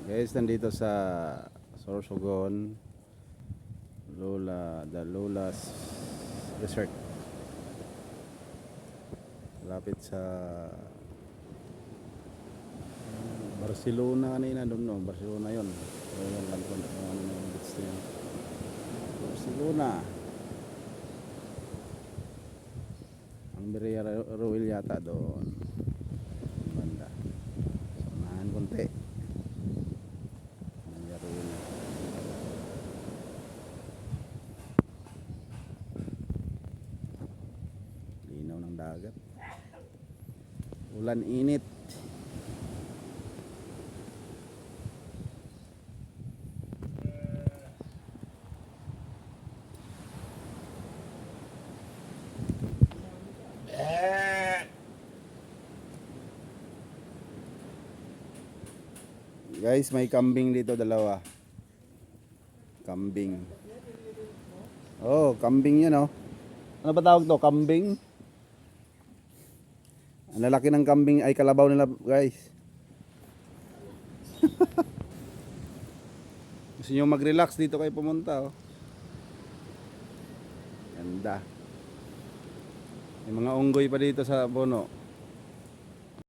Guys, nandito sa Sorsogon, the Lola's Resort. Lapit sa Barcelona kanina doon, no? Barcelona 'yon. Ayun lang kung ano na yung beach na yun. Barcelona. Ang Berea Royal yata doon. Banda. Samahan konti. Berea Royal. Linaw ng dagat. Ulan init. Guys, may kambing dito, dalawa. Kambing. Oh, kambing 'yan, oh. Ano ba tawag 'to? Kambing? Ang lalaki ng kambing ay kalabaw nila, guys. Gusto nyo mag-relax dito kayo pumunta, oh. Ganda. May mga unggoy pa dito sa puno.